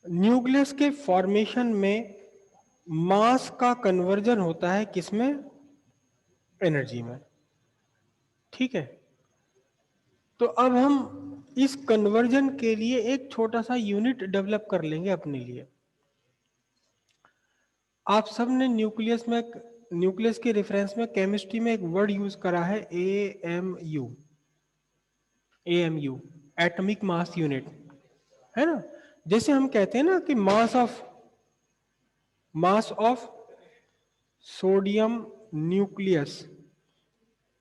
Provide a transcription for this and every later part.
Nucleus के formation में मास का कन्वर्जन होता है किसमें? एनर्जी में। ठीक है, तो अब हम इस कन्वर्जन के लिए एक छोटा सा यूनिट डेवलप कर लेंगे अपने लिए। आप सब ने न्यूक्लियस के रेफरेंस में केमिस्ट्री में एक वर्ड यूज करा है, AMU। AMU atomic mass unit, है ना? जैसे हम कहते हैं ना कि mass of sodium nucleus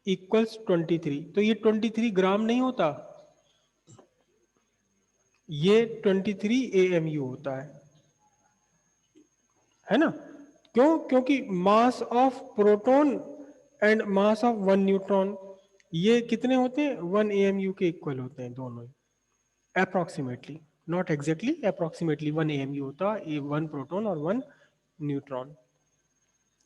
equals 23, तो ये 23 ग्राम नहीं होता, ये 23 AMU होता है ना? क्यों? क्योंकि mass of proton and mass of one neutron ये कितने होते हैं? 1 AMU के इक्वल होते हैं दोनों ही, approximately, not exactly, approximately 1 AMU होता है, 1 प्रोटॉन और 1 न्यूट्रॉन।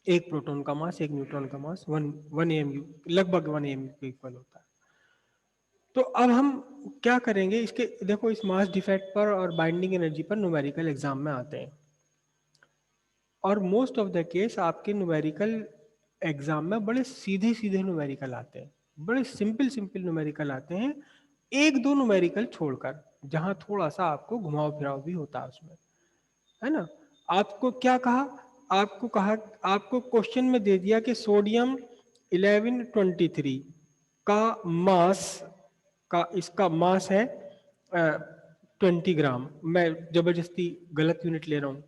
एक प्रोटॉन का मास एक न्यूट्रॉन का मास 1 AMU, लगभग 1 AMU के इक्वल होता है। तो अब हम क्या करेंगे इसके, देखो इस मास डिफेक्ट पर और बाइंडिंग एनर्जी पर न्यूमेरिकल एग्जाम में आते हैं, और मोस्ट ऑफ द केस आपके न्यूमेरिकल एग्जाम में बड़े सीधे सीधे न्यूमेरिकल आते हैं, बड़े सिंपल सिंपल न्यूमेरिकल आते हैं, एक दो न्यूमेरिकल छोड़कर जहां थोड़ा सा आपको घुमाव फिराव भी होता है उसमें, है ना? आपको क्या कहा? आपको क्वेश्चन में दे दिया कि सोडियम 1123 का मास इसका मास है 20 ग्राम। मैं जबरदस्ती गलत यूनिट ले रहा हूं,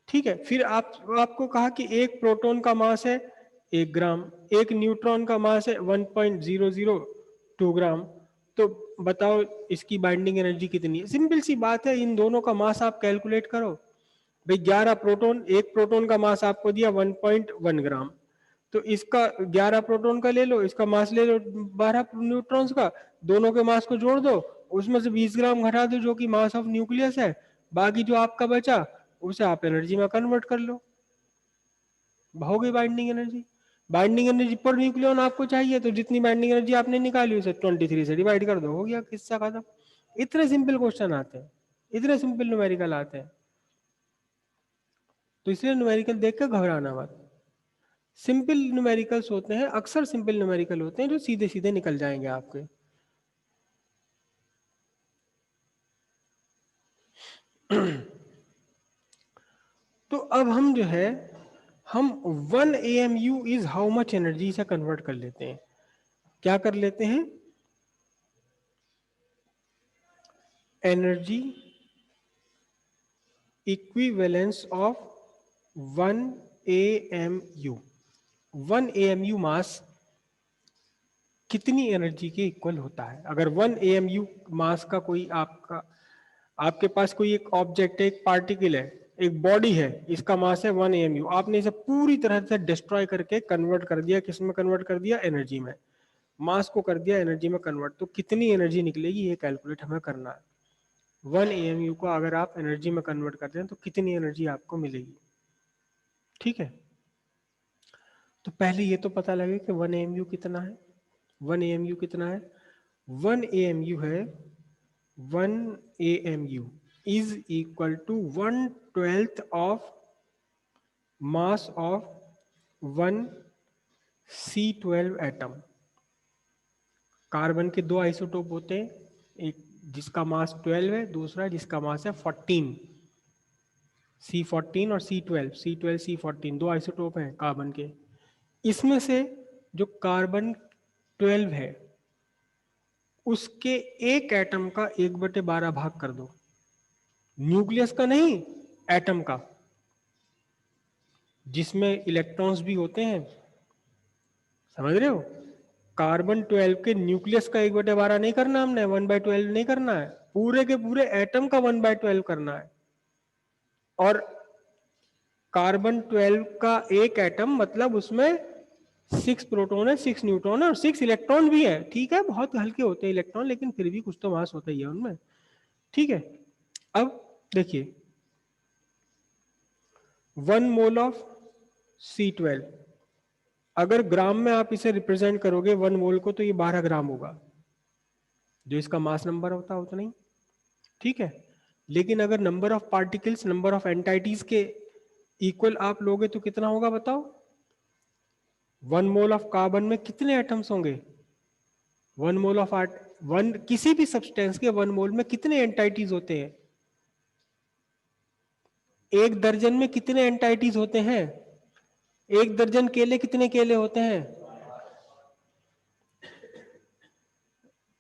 ठीक है? फिर आपको कहा कि एक प्रोटॉन का मास है 1 ग्राम, एक न्यूट्रॉन का मास है 1.002 ग्राम। तो बताओ इसकी बाइंडिंग एनर्जी कितनी है? सिंपल सी बात है, इन दोनों का मास आप कैलकुलेट करो। भाई 11 प्रोटॉन, एक प्रोटॉन का मास आपको दिया 1.1 ग्राम, तो इसका 11 प्रोटॉन का ले लो, इसका मास ले लो 12 न्यूट्रॉन्स का, दोनों के मास को जोड़ दो, उसमें से 20 ग्राम घटा दो जो कि मास ऑफ न्यूक्लियस है, बाकी जो आपका बचा उसे आप एनर्जी में कन्वर्ट कर लो, हो गई binding energy. Binding energy per nucleon आपको चाहिए, तो जितनी बाइंडिंग एनर्जी आपने निकाली उसे 23 से डिवाइड कर दो, हो गया, किस्सा खत्म। इतने सिंपल क्वेश्चन आते हैं, इतने सिंपल न्यूमेरिकल आते हैं, तो इसलिए न्यूमेरिकल देख कर घबराना मत। सिंपल न्यूमेरिकल्स होते हैं, अक्सर सिंपल न्यूमेरिकल होते हैं जो सीधे सीधे निकल जाएंगे आपके। तो अब हम जो है, हम 1 AMU is how much energy से कन्वर्ट कर लेते हैं। क्या कर लेते हैं? Energy equivalence of 1 AMU। 1 AMU मास कितनी एनर्जी के इक्वल होता है? अगर 1 AMU मास का कोई आपके पास कोई एक ऑब्जेक्ट है, एक पार्टिकल है, एक बॉडी है, इसका मास है 1 AMU, आपने इसे पूरी तरह से डिस्ट्रॉय करके कन्वर्ट कर दिया, किस में कन्वर्ट कर दिया? एनर्जी में। मास को कर दिया एनर्जी में कन्वर्ट, तो कितनी एनर्जी निकलेगी ये कैलकुलेट हमें करना है। 1 AMU को अगर आप एनर्जी में कन्वर्ट करते हैं तो कितनी एनर्जी आपको मिलेगी? ठीक है, तो पहले ये तो पता लगे कि 1 AMU कितना है। 1 AMU कितना है? 1 AMU है, 1 AMU is equal to 1/12 of mass of 1 C12 atom. Carbon के दो आइसोटोप होते हैं, एक जिसका मास 12 है, दूसरा जिसका मास है 14, C14 और C12, C12 C14 दो आइसोटोप हैं कार्बन के। इसमें से जो कार्बन 12 है उसके एक एटम का 1/12 भाग कर दो, न्यूक्लियस का नहीं, एटम का, जिसमें इलेक्ट्रॉन्स भी होते हैं, समझ रहे हो? कार्बन 12 के न्यूक्लियस का 1/12 नहीं करना हमने, 1/12 नहीं करना है, पूरे के पूरे एटम का 1/12 करना है। और कार्बन 12 का एक एटम मतलब उसमें 6 प्रोटॉन है, 6 न्यूट्रॉन है और 6 इलेक्ट्रॉन भी है। ठीक है, बहुत हल्के होते हैं इलेक्ट्रॉन, लेकिन फिर भी कुछ तो मास होता ही है उनमें। ठीक है, अब देखिए 1 मोल ऑफ C12, अगर ग्राम में आप इसे रिप्रेजेंट करोगे 1 मोल को, तो ये 12 ग्राम होगा, जो इसका मास नंबर होता है उतना ही। ठीक है, लेकिन अगर number of particles number of entities के इक्वल आप लोगे तो कितना होगा बताओ? 1 मोल ऑफ कार्बन में कितने एटम्स होंगे? 1 मोल ऑफ वन किसी भी सब्सटेंस के 1 मोल में कितने एंटाइटीज होते हैं? 1 दर्जन में कितने एंटाइटीज होते हैं? 1 दर्जन केले कितने केले होते हैं?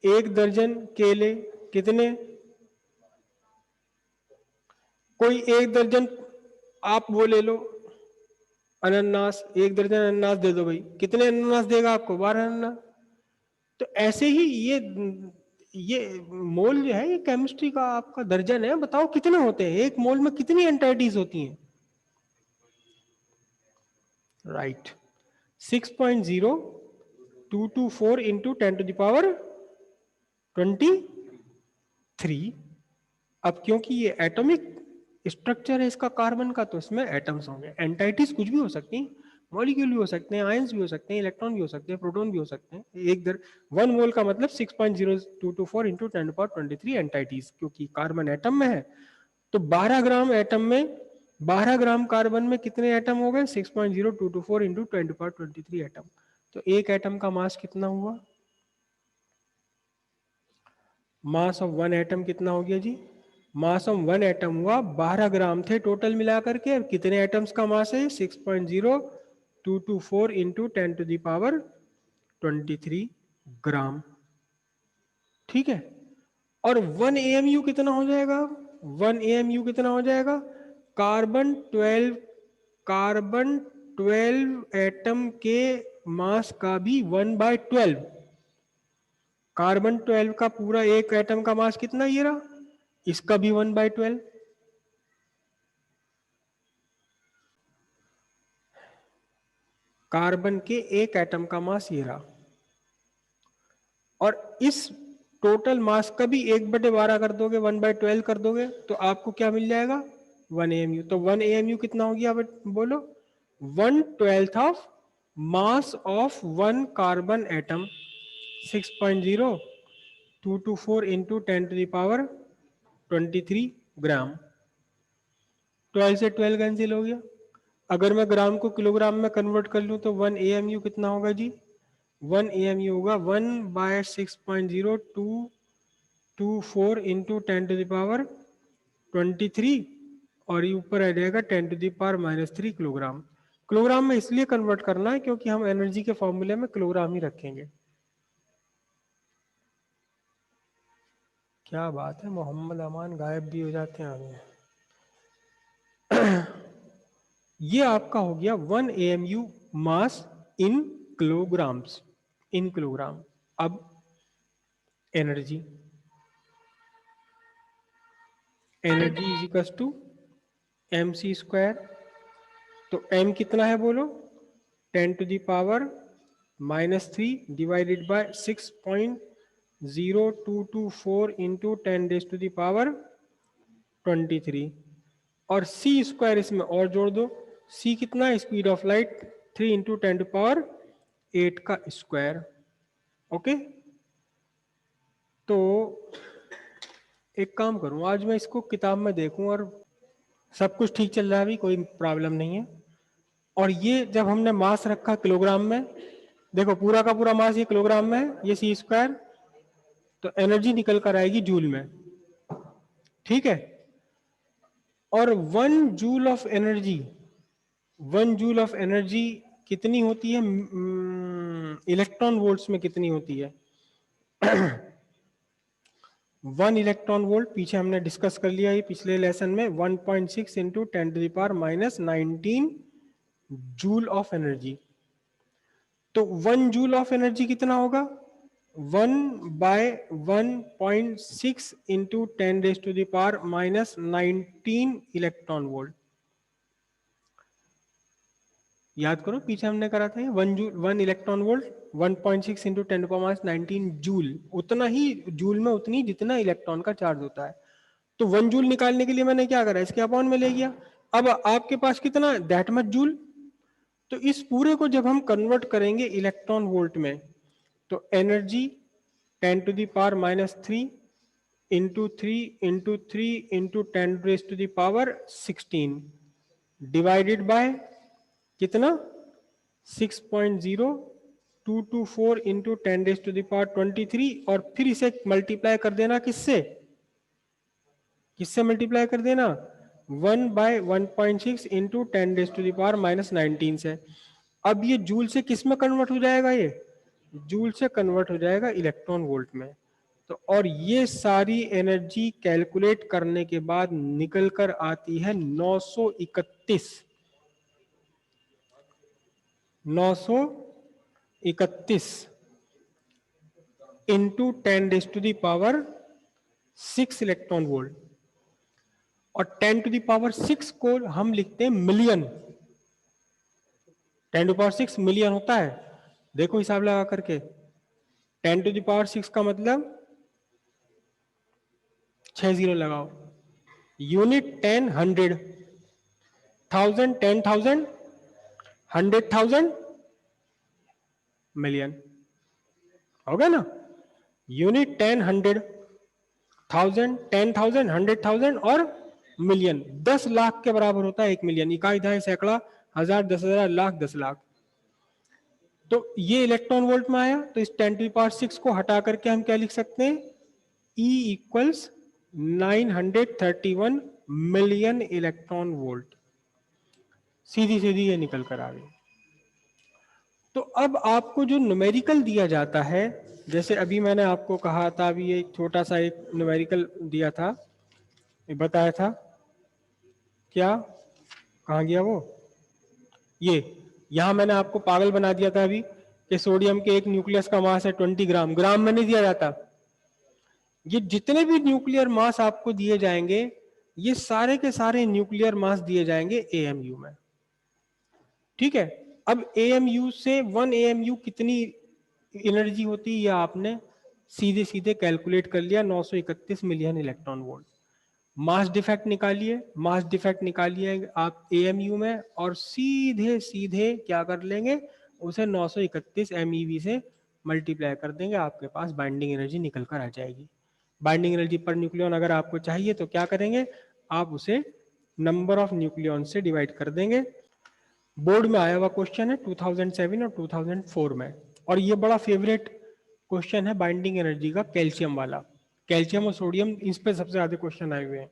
1 दर्जन केले कितने? कोई 1 दर्जन, आप वो ले लो अनानास, 1 दर्जन अनानास दे दो भाई, कितने अनानास देगा आपको? 12 अनानास। तो ऐसे ही ये मोल जो है ये केमिस्ट्री का आपका दर्जन है। बताओ कितने होते हैं? 1 मोल में कितनी एंटाइटीज होती हैं? Right, 6.0224 into 10⁻23। अब क्योंकि ये एटॉमिक स्ट्रक्चर है इसका कार्बन का, तो इसमें एटम्स होंगे। एंटाइटीज कुछ भी हो सकती हैं, मॉलिक्यूल भी हो सकते हैं, आयंस भी हो सकते हैं, इलेक्ट्रॉन भी हो सकते हैं, प्रोटॉन भी हो सकते हैं। 1 मोल का मतलब 6.0224 इंटू 10⁻23 एंटाइटीज, क्योंकि कार्बन एटम में है। तो 12 ग्राम एटम में, 12 ग्राम कार्बन में कितने एटम हो गए? 6.0224 इंटू 10⁻23 एटम। तो एक एटम का मास कितना हुआ? मास ऑफ 1 एटम कितना हो गया जी? मास ऑफ 1 एटम हुआ 12 ग्राम थे टोटल मिलाकर के। और कितने एटम्स का मास है? 6.0224 इंटू 10⁻23 ग्राम। ठीक है। और 1 AMU कितना हो जाएगा? 1 AMU कितना हो जाएगा? कार्बन 12 एटम के मास का भी 1/12। कार्बन 12 का पूरा एक एटम का मास कितना ये रहा, इसका भी 1/12। कार्बन के एक एटम का मास ये रहा, और इस टोटल मास का भी 1/12 कर दोगे, 1/12 कर दोगे, तो आपको क्या मिल जाएगा? 1 AMU। तो 1 AMU कितना हो गया बोलो? 1/12 of mass of 1 carbon atom. 6.0224 into 10⁻23 ग्राम। 12 से 12 कैंसिल हो गया। अगर मैं ग्राम को किलोग्राम में कन्वर्ट कर लूं तो 1 AMU कितना होगा जी? 1 AMU होगा 1/6.0224 इंटू 10⁻23, और ये ऊपर आ जाएगा 10⁻³ किलोग्राम। किलोग्राम में इसलिए कन्वर्ट करना है क्योंकि हम एनर्जी के फॉर्मूले में किलोग्राम ही रखेंगे। क्या बात है, मोहम्मद अमान गायब भी हो जाते हैं आगे। ये आपका हो गया 1 AMU mass in kilograms, in kilogram. अब energy, energy is equal to mc²। तो m कितना है बोलो? 10⁻³ डिवाइडेड बाय 6.0224 इंटू 10⁻23। और c² इसमें और जोड़ दो। c कितना है? स्पीड ऑफ लाइट 3 इंटू 10⁸ का स्क्वायर। ओके, तो एक काम करूं, आज मैं इसको किताब में देखूं और सब कुछ ठीक चल रहा है, अभी कोई प्रॉब्लम नहीं है। और ये जब हमने मास रखा किलोग्राम में, देखो पूरा का पूरा मास ये किलोग्राम में है, ये c², तो एनर्जी निकल कर आएगी जूल में। ठीक है। और 1 joule of energy, 1 joule of energy कितनी होती है इलेक्ट्रॉन वोल्ट्स में? कितनी होती है? 1 इलेक्ट्रॉन वोल्ट पीछे हमने डिस्कस कर लिया ये पिछले लेसन में, 1.6 इंटू 10⁻⁻19 जूल ऑफ एनर्जी। तो 1 जूल ऑफ एनर्जी कितना होगा? 1/1.6 इंटू 10⁻⁻19 इलेक्ट्रॉन वोल्ट। याद करो पीछे हमने करा था ये 1 इलेक्ट्रॉन वोल्ट 1.6 इंटू 10⁻19 जूल, उतना ही जूल में उतनी जितना इलेक्ट्रॉन का चार्ज होता है। तो 1 जूल निकालने के लिए मैंने क्या करा, इसके अपॉन में ले गया। अब आपके पास कितना? That much joule. तो इस पूरे को जब हम कन्वर्ट करेंगे इलेक्ट्रॉन वोल्ट में, तो एनर्जी 10⁻³ इंटू 3 × 10⁻16 डिवाइडेड बाय कितना 6.0224 इंटू 10⁻23 और फिर इसे मल्टीप्लाई कर देना किससे मल्टीप्लाई कर देना 1/1.6 इंटू 10⁻⁻19 से। अब ये जूल से किस में कन्वर्ट हो जाएगा, ये जूल से कन्वर्ट हो जाएगा इलेक्ट्रॉन वोल्ट में। तो और ये सारी एनर्जी कैलकुलेट करने के बाद निकल कर आती है 931 इंटू 10⁻6 इलेक्ट्रॉन वोल्ट। और 10⁻6 को हम लिखते हैं मिलियन। 10⁻6 मिलियन होता है, देखो हिसाब लगा करके। 10⁻6 का मतलब 6 जीरो लगाओ। यूनिट 10 100, 1000 10,000, 100,000 मिलियन हो गया ना। यूनिट 10 100, 1000 10,000, 100,000 और मिलियन। 10 लाख के बराबर होता है 1 मिलियन। इकाई, दहाई, सैकड़ा, हजार, 10,000, लाख, 10 लाख। तो ये इलेक्ट्रॉन वोल्ट में आया। तो इस 10⁻6 को हटा करके हम क्या लिख सकते हैं, E equals 931 million electron volt. सीधी सीधी ये निकल कर आ गई। तो अब आपको जो न्यूमेरिकल दिया जाता है, जैसे अभी मैंने आपको कहा था, अभी ये छोटा सा एक न्यूमेरिकल दिया था, बताया था, क्या कहाँ गया वो, ये यहां मैंने आपको पागल बना दिया था अभी कि सोडियम के एक न्यूक्लियस का मास है 20 ग्राम। ग्राम में नहीं दिया जाता। ये जितने भी न्यूक्लियर मास आपको दिए जाएंगे, ये सारे के सारे न्यूक्लियर मास दिए जाएंगे एएमयू में। ठीक है। अब एएमयू से 1 एएमयू कितनी एनर्जी होती है, आपने सीधे सीधे कैलकुलेट कर लिया, 931 million electron volt. Mass defect निकालिए, मास डिफेक्ट निकालिए आप एएमयू में, और सीधे सीधे क्या कर लेंगे, उसे 931 MeV से मल्टीप्लाई कर देंगे, आपके पास बाइंडिंग एनर्जी निकल कर आ जाएगी। बाइंडिंग एनर्जी पर न्यूक्लियन अगर आपको चाहिए तो क्या करेंगे, आप उसे नंबर ऑफ न्यूक्लियन से डिवाइड कर देंगे। बोर्ड में आया हुआ क्वेश्चन है 2007 और 2004 में, और ये बड़ा फेवरेट क्वेश्चन है बाइंडिंग एनर्जी का, कैल्शियम वाला। कैल्शियम और सोडियम, इस पे सबसे ज्यादा क्वेश्चन आए हुए हैं।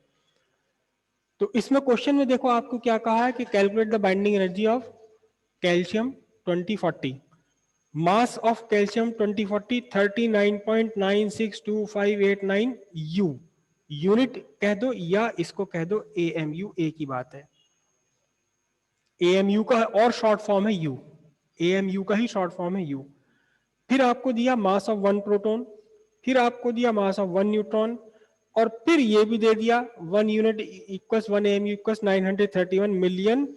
तो इसमें क्वेश्चन में देखो आपको क्या कहा है कि calculate the binding energy of calcium 2040। Mass of calcium 2040 39.962589 U। Unit कह दो या इसको कह दो AMU, एक ही बात है। AMU का और शॉर्ट फॉर्म है U, AMU का ही शॉर्ट फॉर्म है U। फिर आपको दिया मास ऑफ 1 प्रोटॉन, फिर आपको दिया मास ऑफ 1 न्यूट्रॉन, और फिर ये भी दे दिया 1 unit equals 1 AMU equals 931 million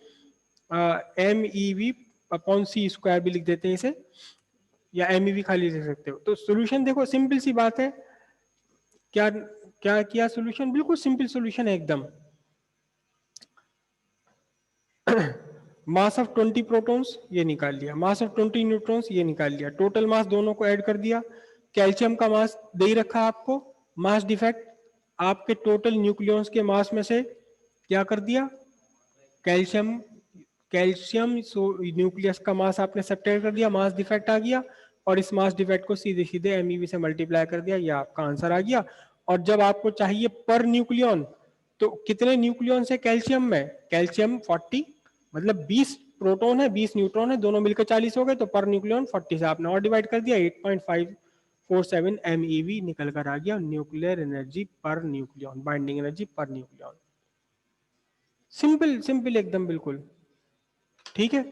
MEV upon C square भी लिख देते हैं इसे, या MEV खाली लिख सकते हो। तो सॉल्यूशन देखो, सिंपल सी बात है। क्या क्या किया सॉल्यूशन, बिल्कुल सिंपल सॉल्यूशन है एकदम। मास ऑफ 20 प्रोटॉन्स ये निकाल लिया, मास ऑफ 20 न्यूट्रॉन्स ये निकाल लिया, टोटल मास दोनों को ऐड कर दिया। कैल्शियम का मास दे ही रखा आपको, मास डिफेक्ट आपके टोटल न्यूक्लियॉन्स के मास में से क्या कर दिया, कैल्शियम कैल्शियम न्यूक्लियस का मास आपने सब्ट्रैक्ट कर दिया, मास डिफेक्ट आ गया, और इस मास डिफेक्ट को सीधे सीधे MEV से मल्टीप्लाई कर दिया, ये आपका आंसर आ गया। और जब आपको चाहिए पर न्यूक्लियॉन, तो कितने न्यूक्लियॉन है कैल्शियम में, कैल्शियम 40, मतलब 20 प्रोटॉन है 20 न्यूट्रॉन है, दोनों मिलकर 40 हो गए, तो पर न्यूक्लियॉन 40 से आपने और डिवाइड कर दिया, 8.547 MeV निकल कर आ गया न्यूक्लियर एनर्जी पर न्यूक्लियॉन, बाइंडिंग एनर्जी पर न्यूक्लियॉन। सिंपल सिंपल एकदम, बिल्कुल ठीक है।